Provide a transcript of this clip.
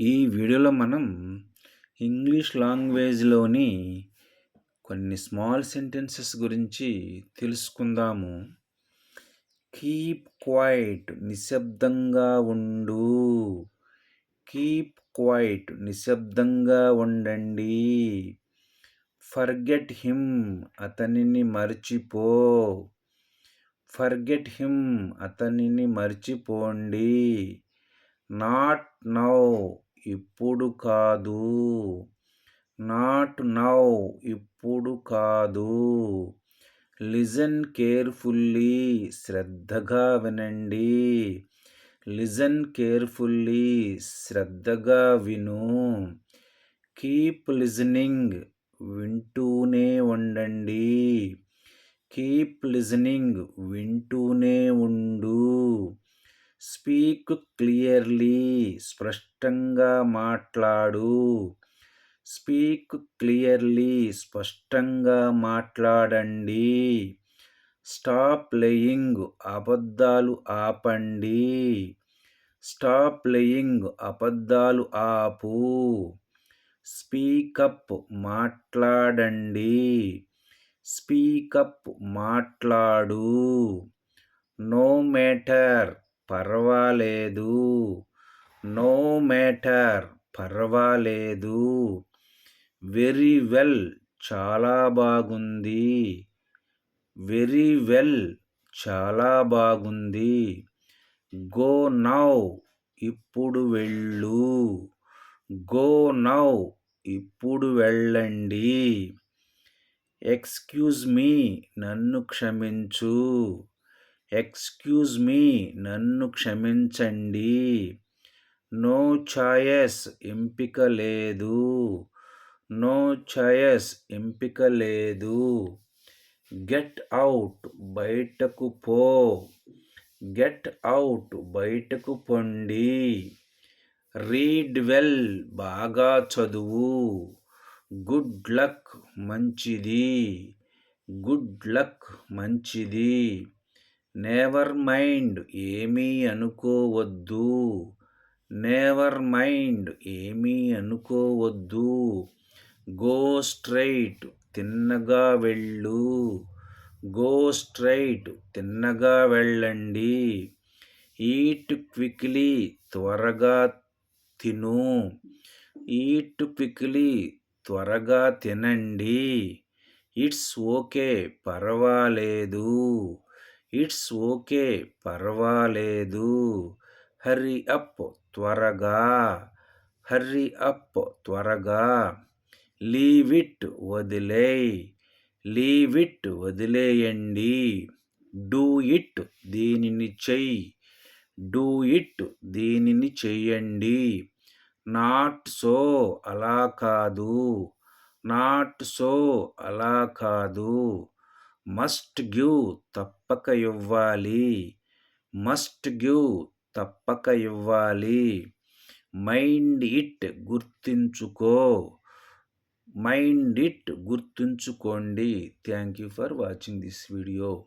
ఈ వీడియోలో మనం ఇంగ్లీష్ లాంగ్వేజ్‌లోని కొన్ని స్మాల్ సెంటెన్సెస్ గురించి తెలుసుకుందాము. కీప్ క్వైట్ నిశ్శబ్దంగా ఉండు. కీప్ క్వైట్ నిశ్శబ్దంగా ఉండండి. ఫర్గెట్ హిమ్ అతనిని మర్చిపో. ఫర్గెట్ హిమ్ అతనిని మర్చిపోండి. నాట్ నౌ ఇప్పుడు కాదు. నాట్ నౌ ఇప్పుడు కాదు. లిజన్ కేర్ఫుల్లీ శ్రద్ధగా వినండి. లిజన్ కేర్ఫుల్లీ శ్రద్ధగా విను. కీప్ లిజనింగ్ వింటూనే ఉండండి. కీప్ లిజనింగ్ వింటూనే ఉండు. స్పీక్ క్లియర్లీ స్పష్టంగా మాట్లాడు. స్పీక్ క్లియర్లీ స్పష్టంగా మాట్లాడండి. స్టాప్ లేయింగ్ అబద్ధాలు ఆపండి. స్టాప్ లేయింగ్ అబద్ధాలు ఆపు. స్పీకప్ మాట్లాడండి. స్పీకప్ మాట్లాడు. నో మ్యాటర్ పర్వాలేదు. నో మ్యాటర్ పర్వాలేదు. వెరీ వెల్ చాలా బాగుంది. వెరీ వెల్ చాలా బాగుంది. గో నౌ ఇప్పుడు వెళ్ళు. గో నౌ ఇప్పుడు వెళ్ళండి. ఎక్స్క్యూజ్ మీ నన్ను క్షమించు. ఎక్స్క్యూజ్ మీ నన్ను క్షమించండి. నో చాయిస్ ఎంపిక లేదు. నో చాయిస్ ఎంపిక లేదు. గెట్ అవుట్ బయటకు పో. గెట్ అవుట్ బయటకు పొండి. రీడ్ వెల్ బాగా చదువు. గుడ్ లక్ మంచిది. గుడ్ లక్ మంచిది. నెవర్ మైండ్ ఏమీ అనుకోవద్దు. నెవర్ మైండ్ ఏమీ అనుకోవద్దు. గో స్ట్రైట్ తిన్నగా వెళ్ళు. గో స్ట్రైట్ తిన్నగా వెళ్ళండి. ఈట్ క్విక్లీ త్వరగా తిను. ఈట్ క్విక్లీ త్వరగా తినండి. ఇట్స్ ఓకే పర్వాలేదు. ఇట్స్ ఓకే పర్వాలేదు. హర్రీ అప్ త్వరగా. హర్రీ అప్ త్వరగా. లీవ్ ఇట్ వదిలేయ్. లీవ్ ఇట్ వదిలేయండి. డూ ఇట్ దీనిని చెయ్యి. డూ ఇట్ దీనిని చెయ్యండి. నాట్ సో అలా కాదు. నాట్ సో అలా కాదు. మస్ట్ గివ్ తప్పక ఇవ్వాలి. మస్ట్ గివ్ తప్పక ఇవ్వాలి. మైండ్ ఇట్ గుర్తుంచుకో. మైండ్ ఇట్ గుర్తుంచుకోండి. Thank you for watching this video.